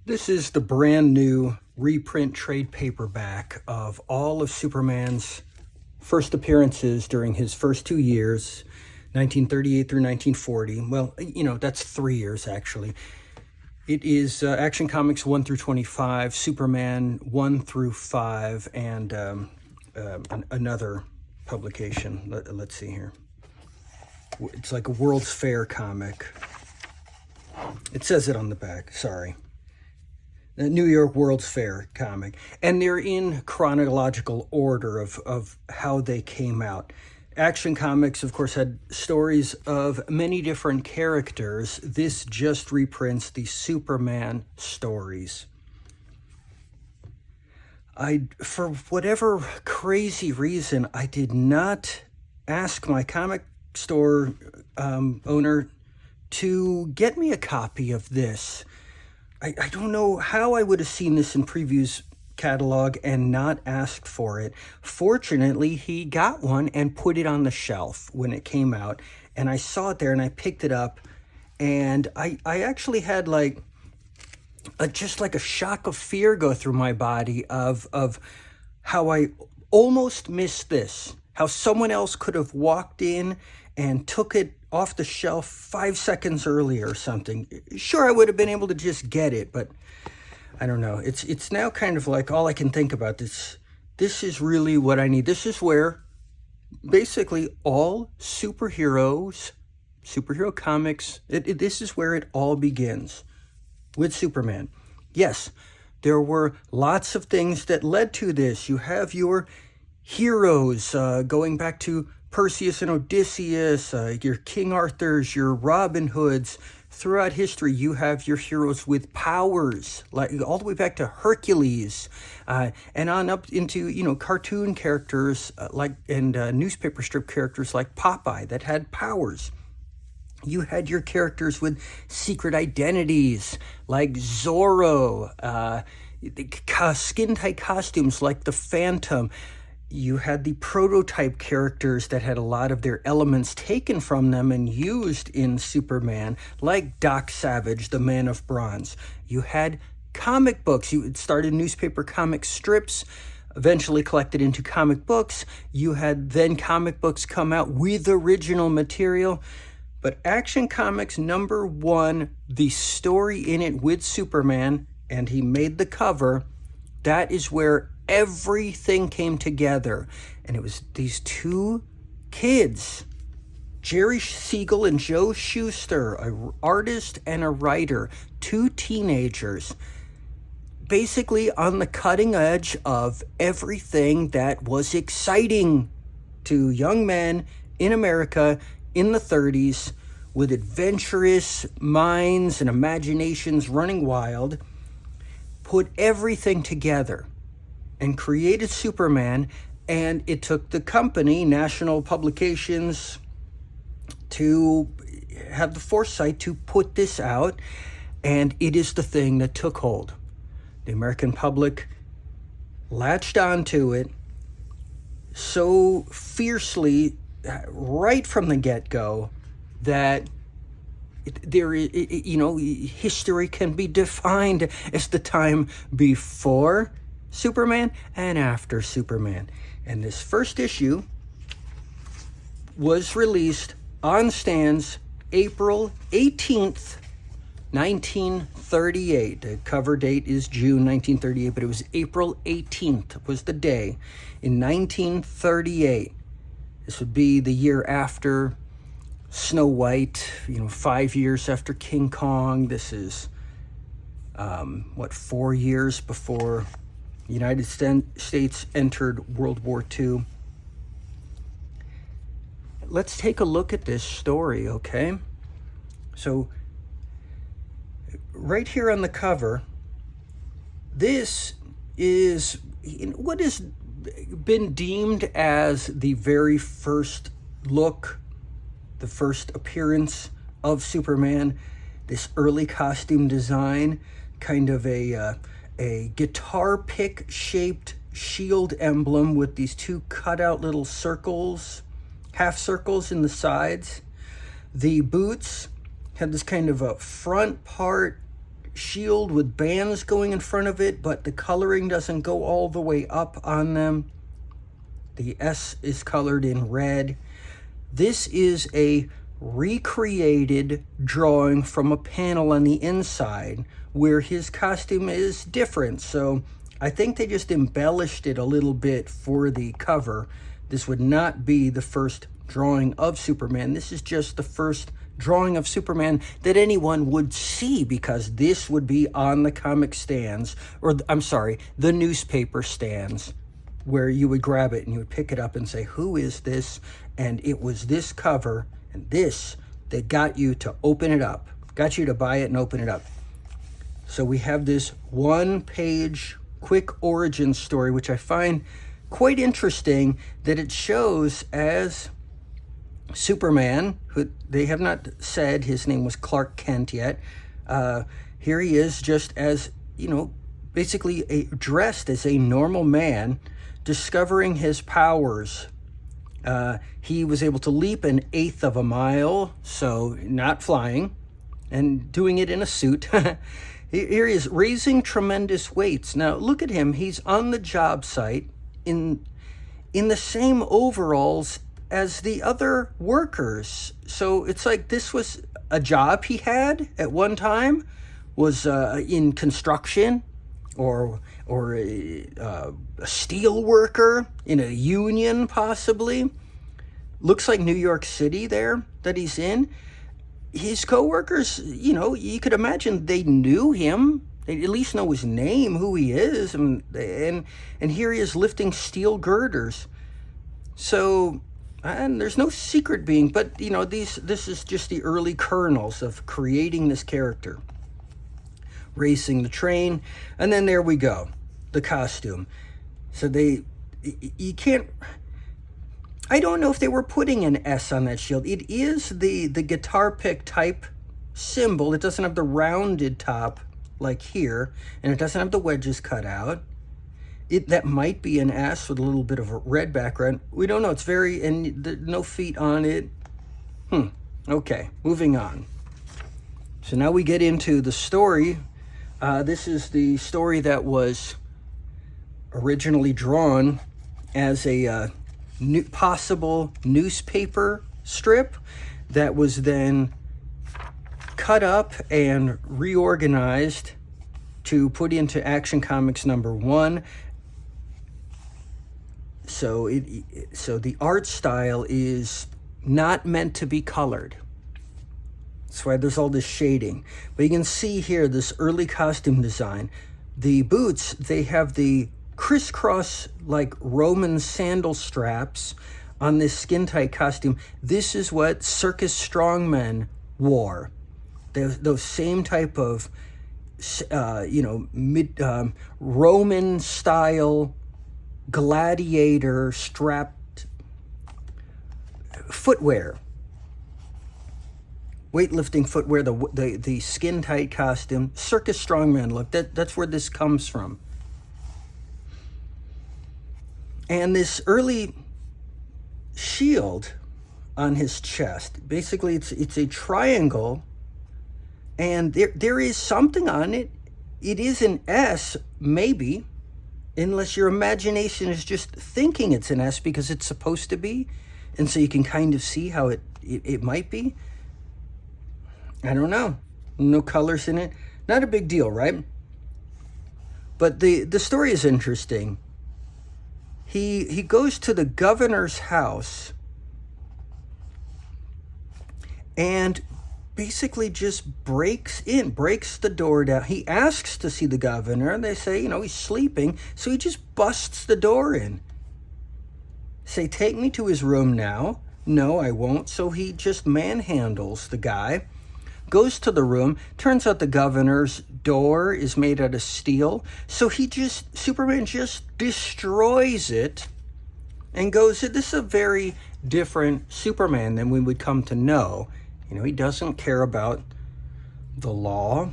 This is the brand new reprint trade paperback of all of Superman's first appearances during his first 2 years, 1938 through 1940. Well, that's 3 years actually. It is Action Comics 1 through 25, Superman 1 through 5, and another publication. Let's see here. It's like a World's Fair comic. It says it on the back, sorry. The New York World's Fair comic. And they're in chronological order of how they came out. Action Comics, of course, had stories of many different characters. This just reprints the Superman stories. For whatever crazy reason, I did not ask my comic store owner to get me a copy of this. I don't know how I would have seen this in Preview's catalog and not asked for it. Fortunately, he got one and put it on the shelf when it came out. And I saw it there and I picked it up. And I actually had just like a shock of fear go through my body of how I almost missed this. How someone else could have walked in and took it off the shelf 5 seconds earlier or something. Sure, I would have been able to just get it, but I don't know. It's now kind of like all I can think about. This is really what I need. This is where basically all superhero comics, this is where it all begins, with Superman. Yes, there were lots of things that led to this. You have your heroes going back to Perseus and Odysseus, your King Arthurs, your Robin Hoods. Throughout history, you have your heroes with powers, like all the way back to Hercules, and on up into cartoon characters and newspaper strip characters like Popeye that had powers. You had your characters with secret identities like Zorro, skin-tight costumes like the Phantom. You had the prototype characters that had a lot of their elements taken from them and used in Superman, like Doc Savage, the Man of Bronze. You had comic books. You started newspaper comic strips, eventually collected into comic books. You had then comic books come out with original material. But Action Comics #1, the story in it with Superman, and he made the cover, that is where everything came together. And it was these two kids, Jerry Siegel and Joe Shuster, an artist and a writer, two teenagers, basically on the cutting edge of everything that was exciting to young men in America in the 30s, with adventurous minds and imaginations running wild, put everything together and created Superman. And it took the company, National Publications, to have the foresight to put this out, and it is the thing that took hold. The American public latched onto it so fiercely right from the get-go that history can be defined as the time before Superman and after Superman. And this first issue was released on stands April 18th, 1938. The cover date is June 1938, but it was April 18th was the day in 1938. This would be the year after Snow White, 5 years after King Kong. This is, 4 years before the United States entered World War II. Let's take a look at this story, okay? So, right here on the cover, this is what has been deemed as the very first look, the first appearance of Superman. This early costume design, kind of a guitar pick shaped shield emblem with these two cutout little circles, half circles in the sides. The boots had this kind of a front part shield with bands going in front of it, but the coloring doesn't go all the way up on them. The S is colored in red. This is a recreated drawing from a panel on the inside where his costume is different. So I think they just embellished it a little bit for the cover. This would not be the first drawing of Superman. This is just the first drawing of Superman that anyone would see, because this would be on the comic stands, or I'm sorry, the newspaper stands, where you would grab it and you would pick it up and say, who is this? And it was this cover and this that got you to open it up, got you to buy it and open it up. So we have this one-page quick origin story, which I find quite interesting, that it shows as Superman, who they have not said his name was Clark Kent yet. Here he is, just as, basically dressed as a normal man, discovering his powers. He was able to leap 1/8 of a mile, so not flying, and doing it in a suit. Here he is, raising tremendous weights. Now look at him. He's on the job site in the same overalls as the other workers. So it's like this was a job he had at one time, was in construction, or a steel worker in a union possibly. Looks like New York City there that he's in. His coworkers, you could imagine they knew him. They at least know his name, who he is, and here he is lifting steel girders. So, and there's no secret being, but this is just the early kernels of creating this character. Racing the train, and then there we go, the costume. So you can't, I don't know if they were putting an S on that shield. It is the guitar pick type symbol. It doesn't have the rounded top like here, and it doesn't have the wedges cut out. That might be an S with a little bit of a red background. We don't know. It's and no feet on it. Okay, moving on. So now we get into the story. This is the story that was originally drawn as a possible newspaper strip that was then cut up and reorganized to put into Action Comics #1. So the art style is not meant to be colored. That's why there's all this shading. But you can see here this early costume design. The boots, they have the crisscross like Roman sandal straps on this skin-tight costume. This is what circus strongmen wore. Those same type of, Roman style gladiator strapped footwear. Weightlifting footwear, the skin-tight costume, circus strongman look. That's where this comes from. And this early shield on his chest, basically it's a triangle, and there is something on it. It is an S, maybe, unless your imagination is just thinking it's an S because it's supposed to be, and so you can kind of see how it might be. I don't know. No colors in it. Not a big deal, right? But the story is interesting. He goes to the governor's house and basically just breaks the door down. He asks to see the governor, and they say, he's sleeping, so he just busts the door in. Say, take me to his room now. No, I won't. So he just manhandles the guy. Goes to the room. Turns out the governor's door is made out of steel. So Superman just destroys it and goes, this is a very different Superman than we would come to know. He doesn't care about the law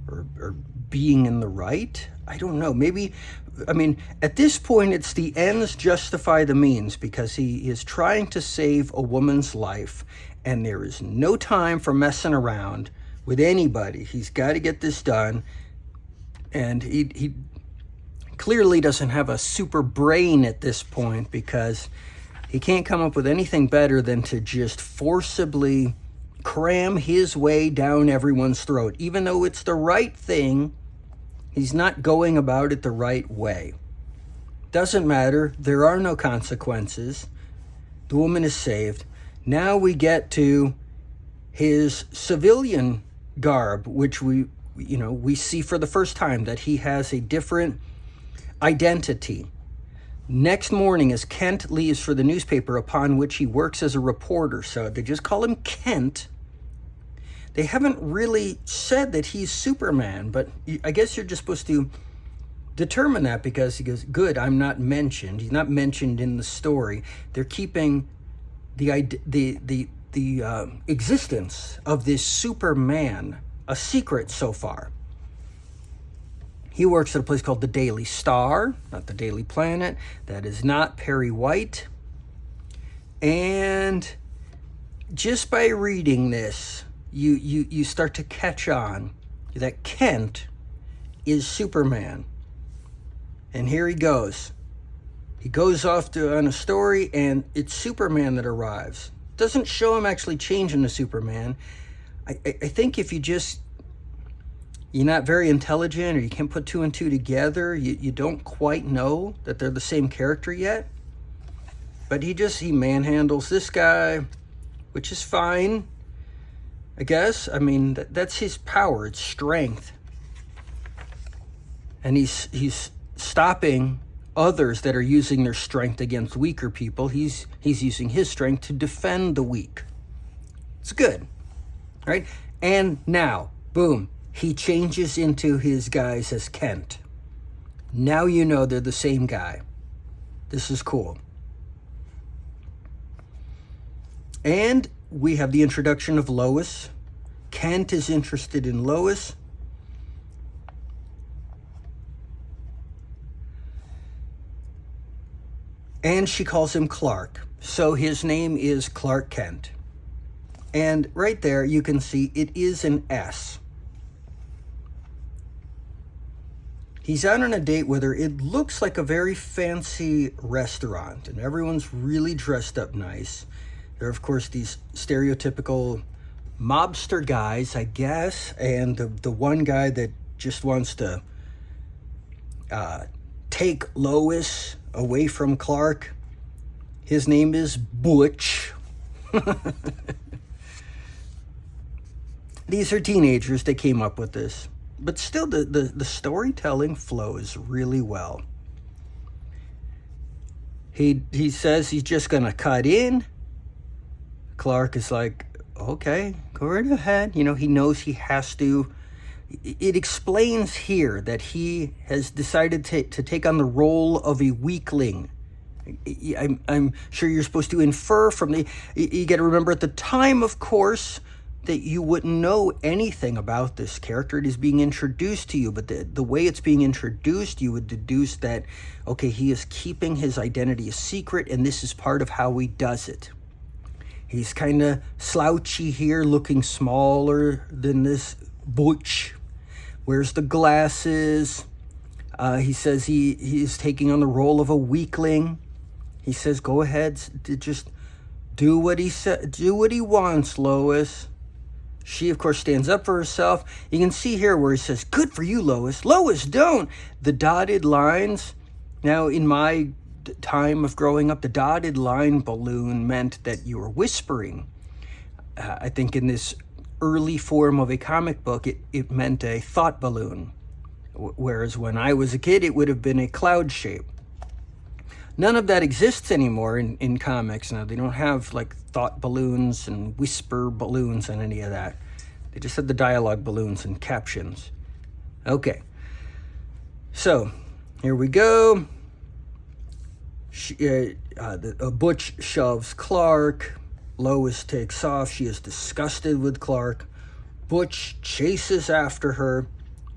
or being in the right. I don't know. Maybe, at this point, it's the ends justify the means, because he is trying to save a woman's life. And there is no time for messing around with anybody. He's got to get this done. And he clearly doesn't have a super brain at this point, because he can't come up with anything better than to just forcibly cram his way down everyone's throat. Even though it's the right thing, he's not going about it the right way. Doesn't matter. There are no consequences. The woman is saved. Now we get to his civilian garb, which we see for the first time, that he has a different identity. Next morning, as Kent leaves for the newspaper upon which he works as a reporter, so they just call him Kent. They haven't really said that he's Superman, but I guess you're just supposed to determine that, because he goes, good, I'm not mentioned. He's not mentioned in the story. They're keeping the existence of this Superman a secret so far. He works at a place called the Daily Star, not the Daily Planet. That is not Perry White. And just by reading this, you start to catch on that Kent is Superman. And here he goes. He goes off on a story, and it's Superman that arrives. Doesn't show him actually change into Superman. I think if you're not very intelligent, or you can't put two and two together, you don't quite know that they're the same character yet. But he manhandles this guy, which is fine, I guess. I mean, that's his power. It's strength. And he's stopping others that are using their strength against weaker people. He's using his strength to defend the weak. It's good, right? And now, boom, he changes into his guise as Kent. Now you know they're the same guy. This is cool. And we have the introduction of Lois. Kent is interested in Lois. And she calls him Clark. So his name is Clark Kent. And right there you can see it is an S. He's out on a date with her. It looks like a very fancy restaurant, and everyone's really dressed up nice. There are, of course, these stereotypical mobster guys, I guess, and the one guy that just wants to take Lois away from Clark. His name is Butch. These are teenagers. They came up with this. But still, the storytelling flows really well. He says he's just going to cut in. Clark is like, okay, go right ahead. He knows he has to. It explains here that he has decided to take on the role of a weakling. I'm sure you're supposed to infer from you got to remember at the time, of course, that you wouldn't know anything about this character. It is being introduced to you, but the way it's being introduced, you would deduce that, okay, he is keeping his identity a secret, and this is part of how he does it. He's kind of slouchy here, looking smaller than this Butch. Wears the glasses. He says he is taking on the role of a weakling. He says, go ahead, just do what he said, do what he wants, Lois. She, of course, stands up for herself. You can see here where he says, good for you, Lois. Lois, don't. The dotted lines. Now, in my time of growing up, the dotted line balloon meant that you were whispering. I think in this early form of a comic book, it meant a thought balloon. Whereas when I was a kid, it would have been a cloud shape. None of that exists anymore in comics now. They don't have like thought balloons and whisper balloons and any of that. They just have the dialogue balloons and captions. Okay. So, here we go. Butch shoves Clark. Lois takes off. She is disgusted with Clark. Butch chases after her.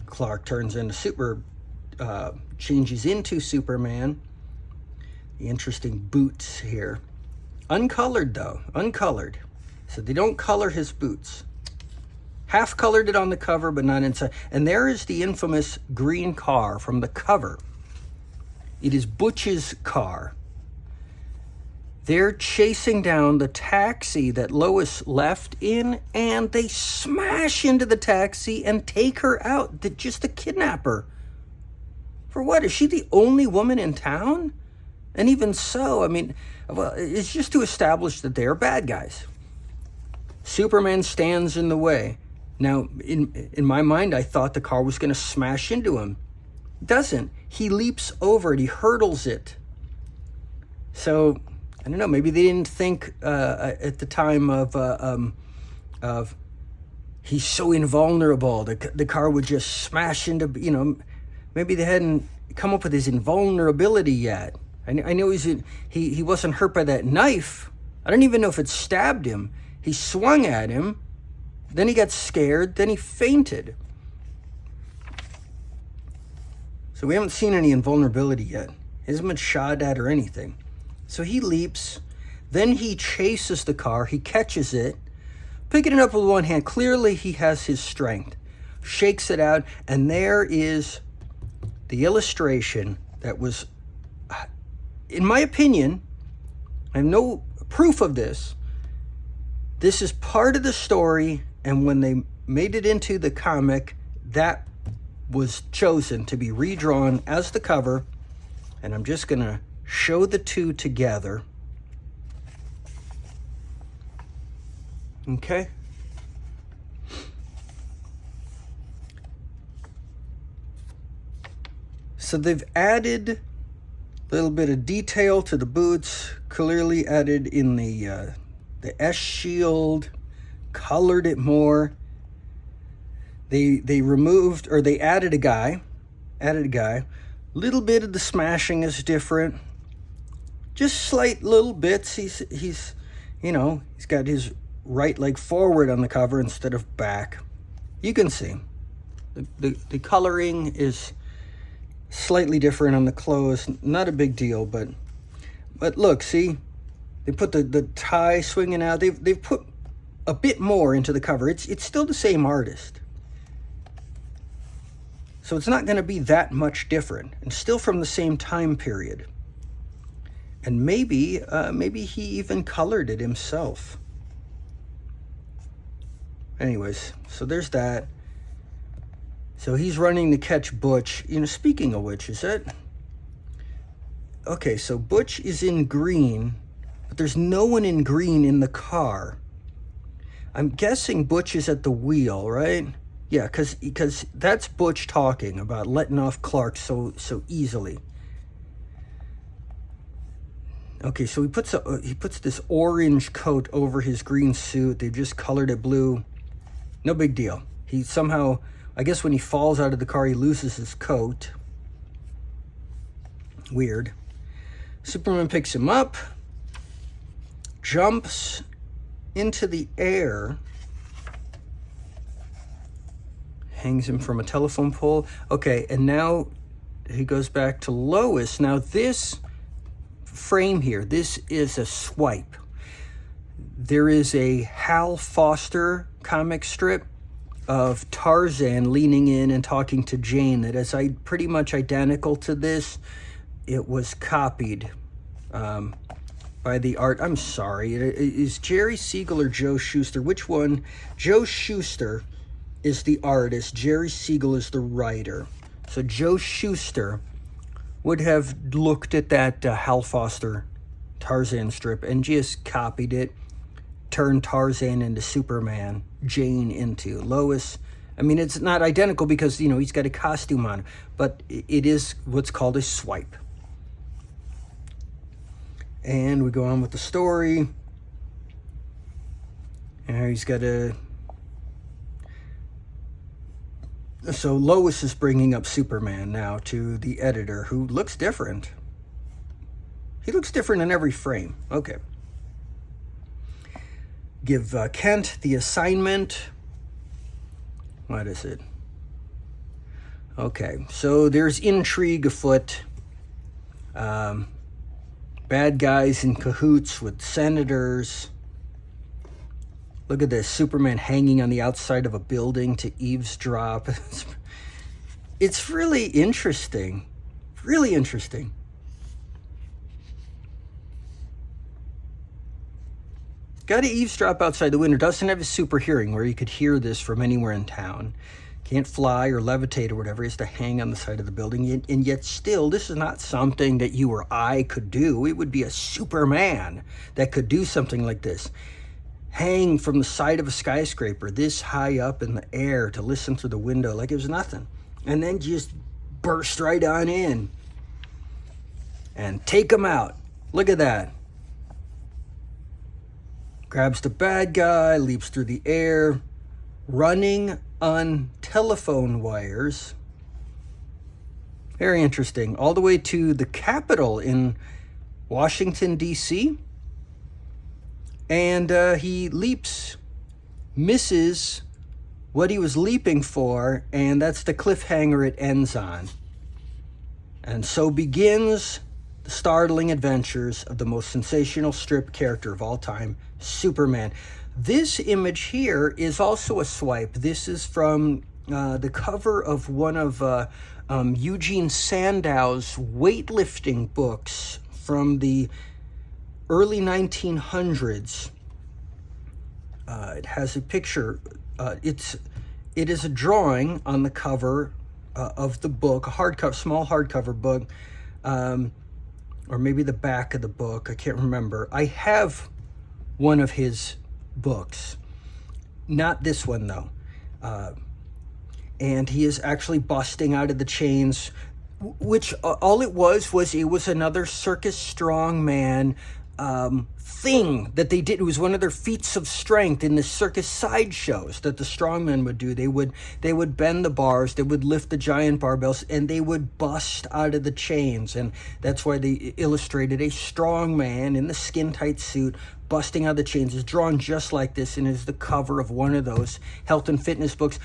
Clark turns into changes into Superman. The interesting boots here. Uncolored, though. Uncolored. So they don't color his boots. Half colored it on the cover, but not inside. And there is the infamous green car from the cover. It is Butch's car. They're chasing down the taxi that Lois left in, and they smash into the taxi and take her out. Just to kidnap her. For what? Is she the only woman in town? And even so, I mean, well, it's just to establish that they are bad guys. Superman stands in the way. Now, in my mind, I thought the car was going to smash into him. It doesn't. He leaps over it. He hurdles it. So, I don't know. Maybe they didn't think at the time of he's so invulnerable. The car would just smash into, maybe they hadn't come up with his invulnerability yet. I know he wasn't hurt by that knife. I don't even know if it stabbed him. He swung at him. Then he got scared. Then he fainted. So we haven't seen any invulnerability yet. He hasn't been shot at or anything. So he leaps. Then he chases the car. He catches it. Picking it up with one hand. Clearly he has his strength. Shakes it out. And there is the illustration that was, in my opinion, I have no proof of this. This is part of the story, and when they made it into the comic, that was chosen to be redrawn as the cover, and I'm just going to show the two together. Okay? So they've added a little bit of detail to the boots, clearly added in the S shield, colored it more. They removed, or they added a guy. Little bit of the smashing is different. Just slight little bits. He's got his right leg forward on the cover instead of back. You can see the coloring is slightly different on the clothes. Not a big deal, but look, see. They put the tie swinging out. They've put a bit more into the cover. It's still the same artist. So it's not going to be that much different. And still from the same time period. And maybe he even colored it himself. Anyways, so there's that. So he's running to catch Butch. Speaking of which, is that... Okay, so Butch is in green... But there's no one in green in the car. I'm guessing Butch is at the wheel, right? Yeah, because that's Butch talking about letting off Clark so easily. Okay, so he puts this orange coat over his green suit. They just colored it blue. No big deal. He somehow, I guess when he falls out of the car, he loses his coat. Weird. Superman picks him up. Jumps into the air, hangs him from a telephone pole. Okay, and now he goes back to Lois. Now this frame here, this is a swipe. There is a Hal Foster comic strip of Tarzan leaning in and talking to Jane that is pretty much identical to this. It was copied by the art. I'm sorry. Is Jerry Siegel or Joe Shuster? Which one? Joe Shuster is the artist. Jerry Siegel is the writer. So Joe Shuster would have looked at that Hal Foster Tarzan strip and just copied it, turned Tarzan into Superman, Jane into Lois. I mean, it's not identical because, he's got a costume on, but it is what's called a swipe. And we go on with the story. And he's got So Lois is bringing up Superman now to the editor, who looks different. He looks different in every frame. Okay. Give Kent the assignment. What is it? Okay, so there's intrigue afoot. Bad guys in cahoots with senators. Look at this, Superman hanging on the outside of a building to eavesdrop. It's really interesting. Really interesting. Got to eavesdrop outside the window. Doesn't have a super hearing where you could hear this from anywhere in town. Can't fly or levitate or whatever. He has to hang on the side of the building. And yet still, this is not something that you or I could do. It would be a Superman that could do something like this. Hang from the side of a skyscraper this high up in the air to listen through the window like it was nothing. And then just burst right on in and take him out. Look at that. Grabs the bad guy, leaps through the air, running on telephone wires. Very interesting. All the way to the Capitol in Washington, D.C. And he leaps, misses what he was leaping for, and that's the cliffhanger it ends on. And so begins the startling adventures of the most sensational strip character of all time, Superman. This image here is also a swipe. This is from the cover of one of Eugene Sandow's weightlifting books from the early 1900s. It has a picture. It is a drawing on the cover of the book, a hardcover, small hardcover book, or maybe the back of the book. I can't remember. I have one of his books, not this one though. And he is actually busting out of the chains, which all it was another circus strongman thing that they did. It was one of their feats of strength in the circus sideshows that the strongmen would do. They would bend the bars, they would lift the giant barbells, and they would bust out of the chains. And that's why they illustrated a strong man in the skin-tight suit busting out of the chains. Is drawn just like this and is the cover of one of those health and fitness books.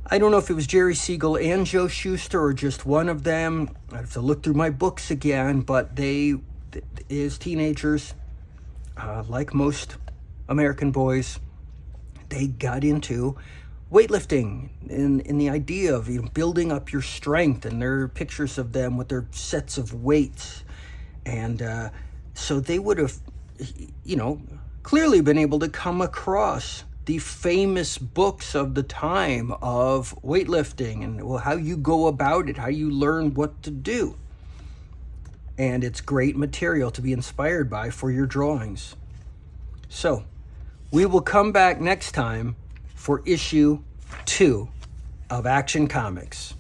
I don't know if it was Jerry Siegel and Joe Shuster or just one of them. I have to look through my books again, but they, as teenagers, like most American boys, they got into weightlifting in the idea of building up your strength, and there are pictures of them with their sets of weights. And so they would have, clearly been able to come across the famous books of the time of weightlifting and how you go about it, how you learn what to do. And it's great material to be inspired by for your drawings. So, we will come back next time for issue 2 of Action Comics.